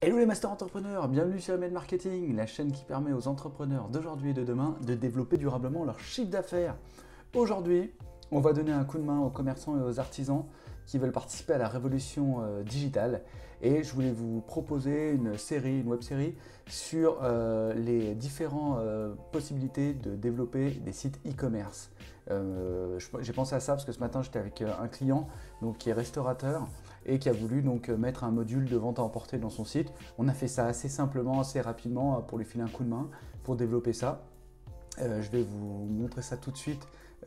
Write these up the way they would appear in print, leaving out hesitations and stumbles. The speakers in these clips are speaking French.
Hello les masters entrepreneurs, bienvenue sur Email Marketing, la chaîne qui permet aux entrepreneurs d'aujourd'hui et de demain de développer durablement leur chiffre d'affaires. Aujourd'hui, on va donner un coup de main aux commerçants et aux artisans qui veulent participer à la révolution digitale. Et je voulais vous proposer une web-série sur les différentes possibilités de développer des sites e-commerce. J'ai pensé à ça parce que ce matin j'étais avec un client qui est restaurateur et qui a voulu mettre un module de vente à emporter dans son site. On a fait ça assez simplement, assez rapidement pour lui filer un coup de main pour développer ça. Je vais vous montrer ça tout de suite.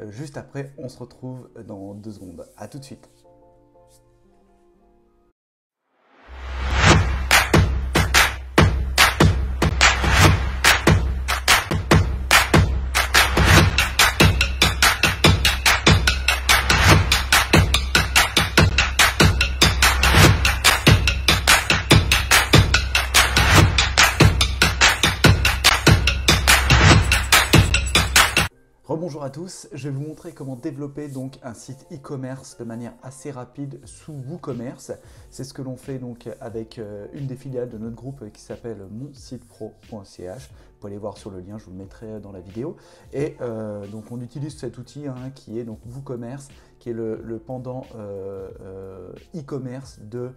Juste après, on se retrouve dans 2 secondes. A tout de suite. Rebonjour à tous, je vais vous montrer comment développer un site e-commerce de manière assez rapide sous WooCommerce. C'est ce que l'on fait avec une des filiales de notre groupe qui s'appelle monsitepro.ch. Vous pouvez aller voir sur le lien, je vous le mettrai dans la vidéo. Et on utilise cet outil qui est WooCommerce, qui est le pendant e-commerce de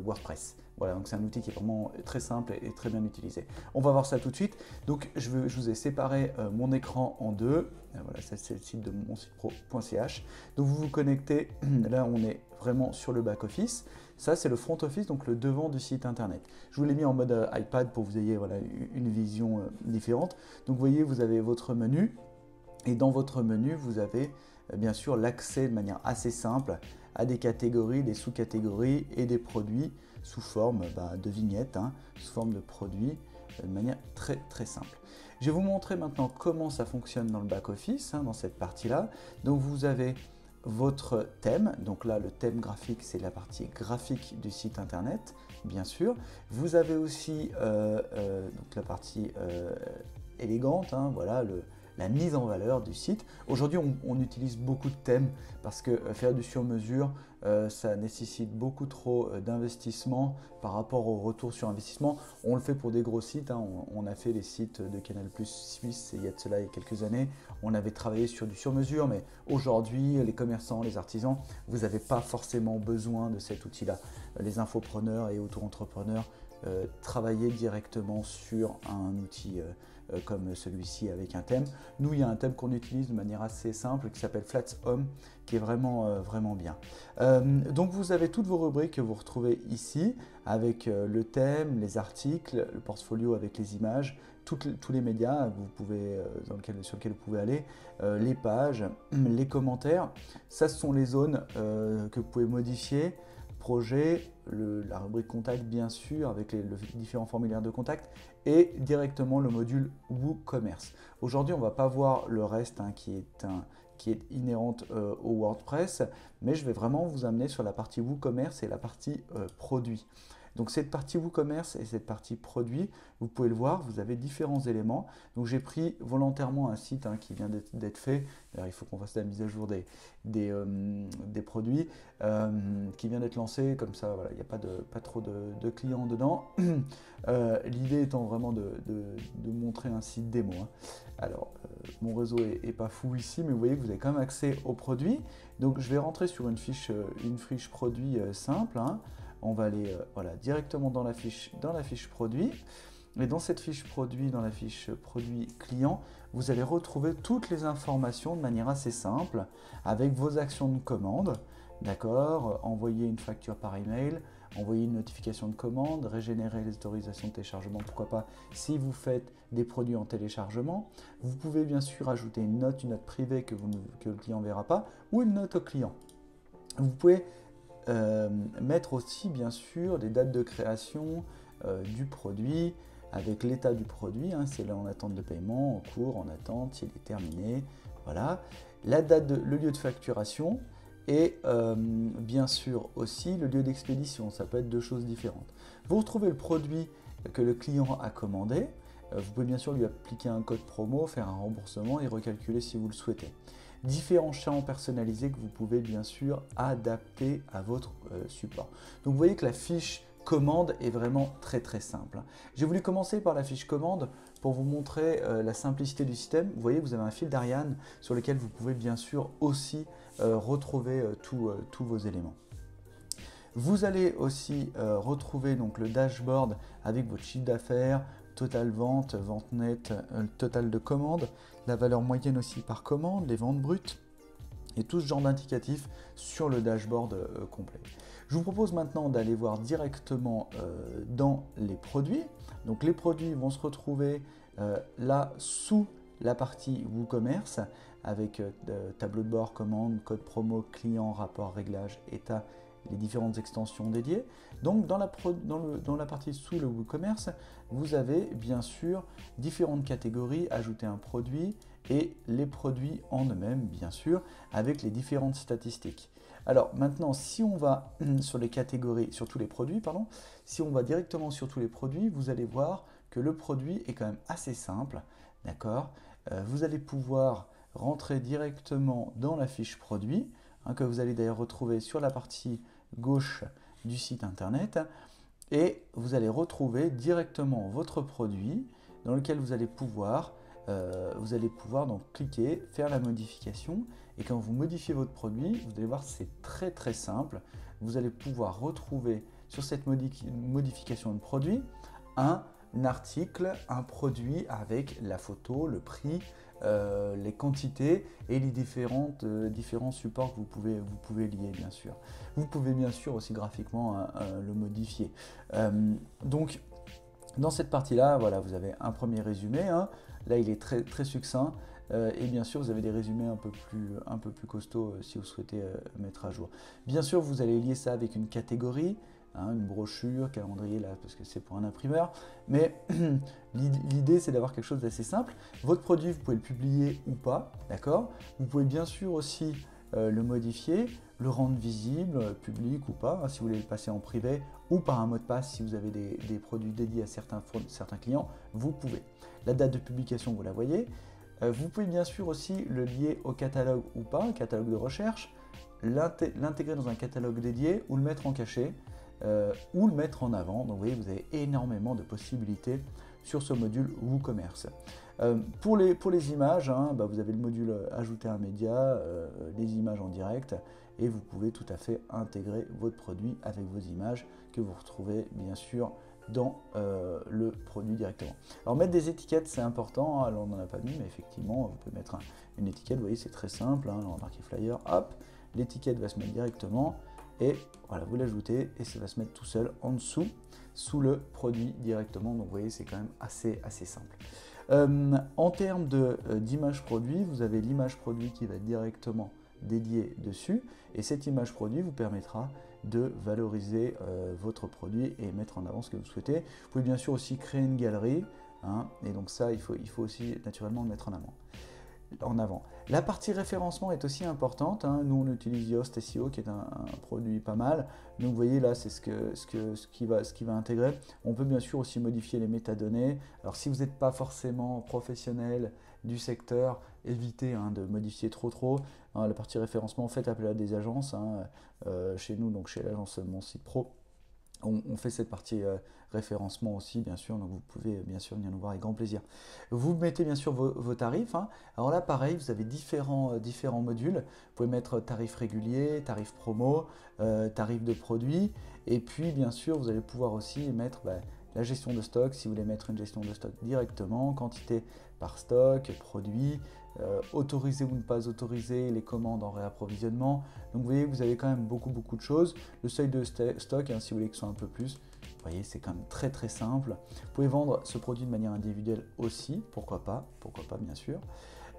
WordPress. Voilà, donc c'est un outil qui est vraiment très simple et très bien utilisé. On va voir ça tout de suite. Donc je vous ai séparé mon écran en deux. Voilà, ça c'est le site de monsitepro.ch. Donc vous vous connectez, là on est vraiment sur le back-office. Ça c'est le front office, donc le devant du site internet. Je vous l'ai mis en mode iPad pour que vous ayez une vision différente. Donc vous voyez, vous avez votre menu. Et dans votre menu, vous avez bien sûr l'accès de manière assez simple à des catégories, des sous-catégories et des produits sous forme de vignettes, sous forme de produits, de manière très très simple. Je vais vous montrer maintenant comment ça fonctionne dans le back-office, dans cette partie-là. Donc vous avez votre thème, donc là le thème graphique c'est la partie graphique du site internet, bien sûr. Vous avez aussi la partie élégante, voilà, la mise en valeur du site. Aujourd'hui, on utilise beaucoup de thèmes parce que faire du sur-mesure, ça nécessite beaucoup trop d'investissement par rapport au retour sur investissement. On le fait pour des gros sites. On a fait les sites de Canal+ Suisse il y a de cela il y a quelques années. On avait travaillé sur du sur-mesure, mais aujourd'hui, les commerçants, les artisans, vous n'avez pas forcément besoin de cet outil-là. Les infopreneurs et auto-entrepreneurs, travailler directement sur un outil comme celui-ci avec un thème. Nous, il y a un thème qu'on utilise de manière assez simple qui s'appelle Flats Home, qui est vraiment bien. Donc vous avez toutes vos rubriques que vous retrouvez ici avec le thème, les articles, le portfolio avec les images, tous les médias sur lesquels vous pouvez aller, les pages, les commentaires. Ça, ce sont les zones que vous pouvez modifier. Projet, la rubrique contact bien sûr avec les différents formulaires de contact et directement le module WooCommerce. Aujourd'hui on ne va pas voir le reste qui est inhérente au WordPress, mais je vais vraiment vous amener sur la partie WooCommerce et la partie produit. Donc cette partie WooCommerce et cette partie produit, vous pouvez le voir, vous avez différents éléments. Donc j'ai pris volontairement un site qui vient d'être fait. Alors, il faut qu'on fasse la mise à jour des produits qui vient d'être lancé. Comme ça, voilà, il n'y a pas trop de clients dedans. L'idée étant vraiment de montrer un site démo. Alors, mon réseau est pas fou ici, mais vous voyez que vous avez quand même accès aux produits. Donc je vais rentrer sur une fiche produit simple. On va aller directement dans la fiche produit. Et dans cette fiche produit, dans la fiche produit client, vous allez retrouver toutes les informations de manière assez simple avec vos actions de commande. D'accord, envoyer une facture par email, envoyer une notification de commande, régénérer les autorisations de téléchargement, pourquoi pas si vous faites des produits en téléchargement. Vous pouvez bien sûr ajouter une note privée que le client ne verra pas ou une note au client. Vous pouvez mettre aussi bien sûr des dates de création du produit avec l'état du produit, c'est là en attente de paiement, en cours, en attente, s'il est terminé, voilà. La date, le lieu de facturation et bien sûr aussi le lieu d'expédition, ça peut être 2 choses différentes. Vous retrouvez le produit que le client a commandé, vous pouvez bien sûr lui appliquer un code promo, faire un remboursement et recalculer si vous le souhaitez. Différents champs personnalisés que vous pouvez bien sûr adapter à votre support. Donc vous voyez que la fiche commande est vraiment très simple. J'ai voulu commencer par la fiche commande pour vous montrer la simplicité du système. Vous voyez, vous avez un fil d'Ariane sur lequel vous pouvez bien sûr aussi retrouver tous vos éléments. Vous allez aussi retrouver donc le dashboard avec votre chiffre d'affaires, total vente, vente nette, total de commandes, la valeur moyenne aussi par commande, les ventes brutes et tout ce genre d'indicatifs sur le dashboard complet. Je vous propose maintenant d'aller voir directement dans les produits. Donc les produits vont se retrouver là sous la partie WooCommerce avec tableau de bord, commande, code promo, client, rapport, réglage, état, les différentes extensions dédiées. Donc dans la partie sous le WooCommerce, vous avez bien sûr différentes catégories, ajouter un produit et les produits en eux-mêmes bien sûr avec les différentes statistiques. Alors maintenant si on va sur les catégories, sur tous les produits, pardon, si on va directement sur tous les produits, vous allez voir que le produit est quand même assez simple, d'accord. Vous allez pouvoir rentrer directement dans la fiche produit, que vous allez d'ailleurs retrouver sur la partie gauche du site internet, et vous allez retrouver directement votre produit dans lequel vous allez pouvoir donc cliquer, faire la modification, et quand vous modifiez votre produit, vous allez voir c'est très simple, vous allez pouvoir retrouver sur cette modification de produit un article, un produit avec la photo, le prix, les quantités et les différents supports que vous pouvez lier bien sûr. Vous pouvez bien sûr aussi graphiquement le modifier. Donc dans cette partie-là, voilà, vous avez un premier résumé. Là, il est très succinct. Et bien sûr, vous avez des résumés un peu plus costauds si vous souhaitez mettre à jour. Bien sûr, vous allez lier ça avec une catégorie. Une brochure, calendrier, là, parce que c'est pour un imprimeur. Mais l'idée, c'est d'avoir quelque chose d'assez simple. Votre produit, vous pouvez le publier ou pas, d'accord. Vous pouvez bien sûr aussi le modifier, le rendre visible, public ou pas, si vous voulez le passer en privé, ou par un mot de passe si vous avez des produits dédiés à certains clients, vous pouvez. La date de publication, vous la voyez. Vous pouvez bien sûr aussi le lier au catalogue ou pas, un catalogue de recherche, l'intégrer dans un catalogue dédié ou le mettre en cachet. Ou le mettre en avant. Donc vous voyez, vous avez énormément de possibilités sur ce module WooCommerce. Pour les images, vous avez le module ajouter un média, les images en direct, et vous pouvez tout à fait intégrer votre produit avec vos images que vous retrouvez bien sûr dans le produit directement. Alors mettre des étiquettes, c'est important. Alors on n'en a pas mis, mais effectivement vous pouvez mettre une étiquette. Vous voyez, c'est très simple, on va marquer flyer, hop, l'étiquette va se mettre directement. Et voilà, vous l'ajoutez et ça va se mettre tout seul en dessous, sous le produit directement. Donc vous voyez, c'est quand même assez simple. En termes d'image produit, vous avez l'image produit qui va être directement dédiée dessus. Et cette image produit vous permettra de valoriser votre produit et mettre en avant ce que vous souhaitez. Vous pouvez bien sûr aussi créer une galerie. Et donc ça, il faut aussi naturellement le mettre en avant. La partie référencement est aussi importante. Nous, on utilise Yoast SEO qui est un produit pas mal. Donc, vous voyez là, c'est ce qui va intégrer. On peut bien sûr aussi modifier les métadonnées. Alors, si vous n'êtes pas forcément professionnel du secteur, évitez de modifier trop. La partie référencement, faites appel à des agences. Chez nous, donc chez l'agence Mon Site Pro, on fait cette partie référencement aussi, bien sûr, donc vous pouvez bien sûr venir nous voir avec grand plaisir. Vous mettez bien sûr vos tarifs. Alors là, pareil, vous avez différents modules. Vous pouvez mettre tarif régulier, tarif promo, tarif de produit. Et puis, bien sûr, vous allez pouvoir aussi mettre la gestion de stock, si vous voulez mettre une gestion de stock directement, quantité par stock, produit, autoriser ou ne pas autoriser les commandes en réapprovisionnement. Donc vous voyez, vous avez quand même beaucoup de choses. Le seuil de stock, si vous voulez que ce soit un peu plus, vous voyez, c'est quand même très simple. Vous pouvez vendre ce produit de manière individuelle aussi, pourquoi pas bien sûr.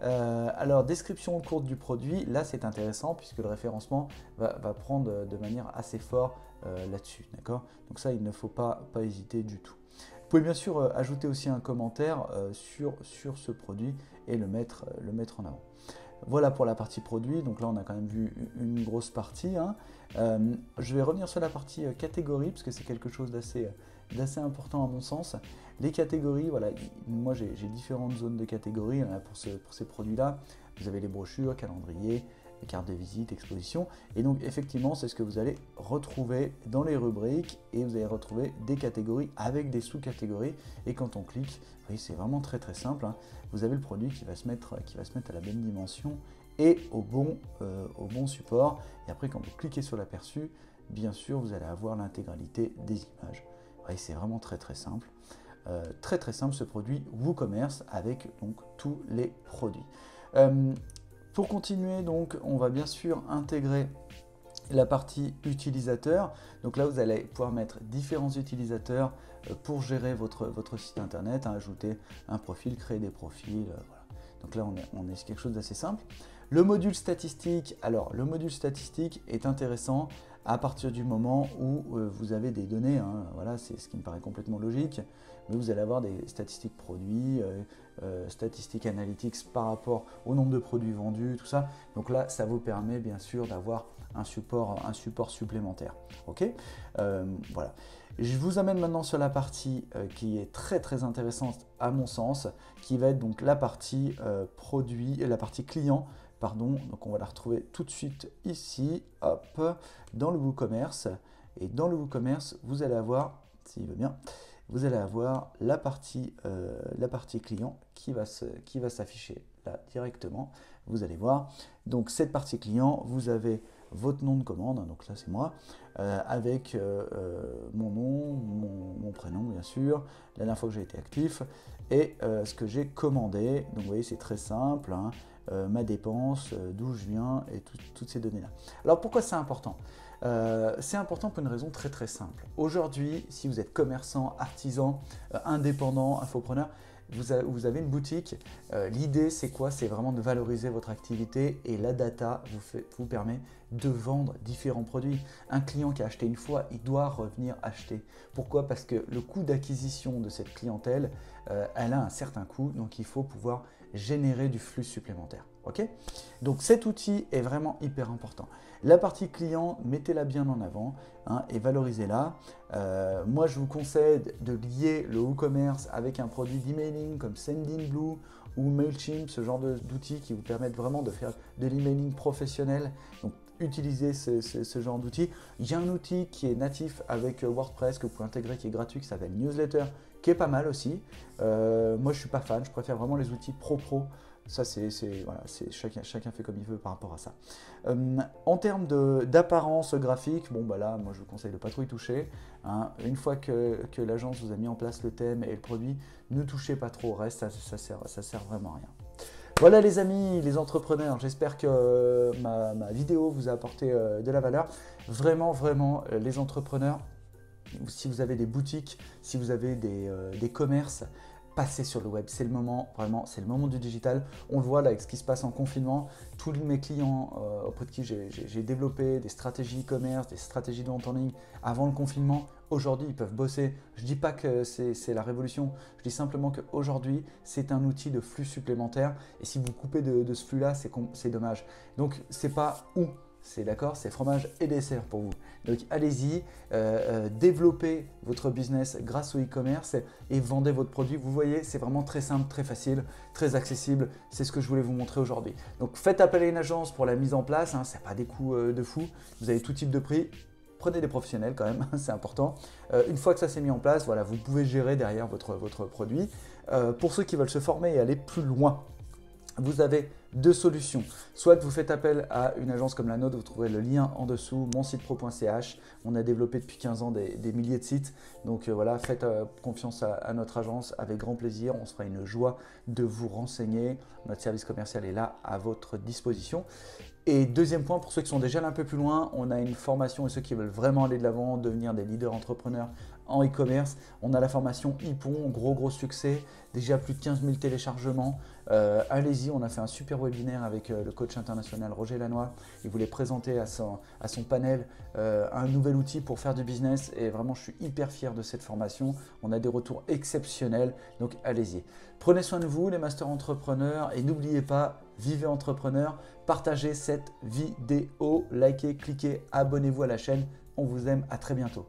Alors, description courte du produit, là c'est intéressant puisque le référencement va prendre de manière assez forte là-dessus, d'accord. Donc ça, il ne faut pas hésiter du tout. Vous pouvez bien sûr ajouter aussi un commentaire sur ce produit et le mettre en avant. Voilà pour la partie produit, donc là on a quand même vu une grosse partie. Je vais revenir sur la partie catégorie parce que c'est quelque chose d'assez important à mon sens. Les catégories, voilà, moi j'ai différentes zones de catégories pour ces produits-là. Vous avez les brochures, calendrier, les cartes de visite, exposition. Et donc effectivement, c'est ce que vous allez retrouver dans les rubriques et vous allez retrouver des catégories avec des sous-catégories. Et quand on clique, vous voyez, c'est vraiment très très simple, hein. Vous avez le produit qui va se mettre à la bonne dimension et au bon support. Et après, quand vous cliquez sur l'aperçu, bien sûr, vous allez avoir l'intégralité des images. Vous voyez, c'est vraiment très très simple. Très très simple ce produit WooCommerce avec donc tous les produits. Pour continuer, donc, on va bien sûr intégrer la partie utilisateur. Donc là, vous allez pouvoir mettre différents utilisateurs pour gérer votre site internet, hein, ajouter un profil, créer des profils. Voilà. Donc là, on est sur quelque chose d'assez simple. Le module statistique, alors le module statistique est intéressant à partir du moment où vous avez des données, hein, voilà, c'est ce qui me paraît complètement logique, mais vous allez avoir des statistiques produits, statistiques analytics par rapport au nombre de produits vendus, tout ça. Donc là, ça vous permet bien sûr d'avoir un support supplémentaire. Ok, voilà. Je vous amène maintenant sur la partie qui est très très intéressante à mon sens, qui va être donc la partie produit, la partie client. Pardon, donc on va la retrouver tout de suite ici, hop, dans le WooCommerce. Et dans le WooCommerce, vous allez avoir, s'il veut bien, vous allez avoir la partie client qui va s'afficher là directement. Vous allez voir, donc cette partie client, vous avez votre nom de commande, donc là c'est moi, avec mon nom, mon prénom bien sûr, la dernière fois que j'ai été actif, et ce que j'ai commandé. Donc vous voyez, c'est très simple, hein, ma dépense, d'où je viens et toutes ces données-là. Alors pourquoi c'est important ? C'est important pour une raison très très simple. Aujourd'hui, si vous êtes commerçant, artisan, indépendant, infopreneur, vous avez une boutique, l'idée c'est quoi? C'est vraiment de valoriser votre activité et la data vous permet de vendre différents produits. Un client qui a acheté une fois, il doit revenir acheter. Pourquoi? Parce que le coût d'acquisition de cette clientèle, elle a un certain coût, donc il faut pouvoir générer du flux supplémentaire. Ok? Donc cet outil est vraiment hyper important. La partie client, mettez-la bien en avant, hein, et valorisez-la. Moi, je vous conseille de lier le WooCommerce avec un produit d'emailing comme Sendinblue ou Mailchimp, ce genre d'outils qui vous permettent vraiment de faire de l'emailing professionnel. Donc, utilisez ce genre d'outils. Il y a un outil qui est natif avec WordPress que vous pouvez intégrer, qui est gratuit, qui s'appelle Newsletter, qui est pas mal aussi. Moi, je ne suis pas fan, je préfère vraiment les outils pro. Ça, voilà, chacun fait comme il veut par rapport à ça. En termes d'apparence graphique, bon, bah là, moi, je vous conseille de ne pas trop y toucher, hein. Une fois que l'agence vous a mis en place le thème et le produit, ne touchez pas trop au reste, ça sert vraiment à rien. Voilà les amis, les entrepreneurs, j'espère que ma vidéo vous a apporté de la valeur. Vraiment, les entrepreneurs, si vous avez des boutiques, si vous avez des commerces, passez sur le web, c'est le moment, vraiment, c'est le moment du digital. On le voit là avec ce qui se passe en confinement. Tous mes clients auprès de qui j'ai développé des stratégies e-commerce, des stratégies de vente en ligne avant le confinement, aujourd'hui ils peuvent bosser. Je ne dis pas que c'est la révolution, je dis simplement qu'aujourd'hui c'est un outil de flux supplémentaire et si vous coupez de ce flux-là, c'est dommage. Donc c'est pas où. C'est d'accord, c'est fromage et dessert pour vous. Donc allez-y, développez votre business grâce au e-commerce et vendez votre produit. Vous voyez, c'est vraiment très simple, très facile, très accessible. C'est ce que je voulais vous montrer aujourd'hui. Donc faites appel à une agence pour la mise en place, hein, ce n'est pas des coûts de fou. Vous avez tout type de prix. Prenez des professionnels quand même, c'est important. Une fois que ça s'est mis en place, voilà, vous pouvez gérer derrière votre produit. Pour ceux qui veulent se former et aller plus loin, vous avez deux solutions. Soit vous faites appel à une agence comme la nôtre, vous trouverez le lien en dessous, monsitepro.ch. On a développé depuis 15 ans des milliers de sites. Donc voilà, faites confiance à notre agence avec grand plaisir. On se fera une joie de vous renseigner. Notre service commercial est là à votre disposition. Et deuxième point, pour ceux qui sont déjà un peu plus loin, on a une formation et ceux qui veulent vraiment aller de l'avant, devenir des leaders entrepreneurs en e-commerce. On a la formation Ipon, gros succès, déjà plus de 15 000 téléchargements. Allez-y, on a fait un super webinaire avec le coach international Roger Lannoy. Il voulait présenter à son panel un nouvel outil pour faire du business et vraiment je suis hyper fier de cette formation. On a des retours exceptionnels, donc allez-y. Prenez soin de vous les masters entrepreneurs et n'oubliez pas, vivez entrepreneur, partagez cette vidéo, likez, cliquez, abonnez-vous à la chaîne. On vous aime, à très bientôt.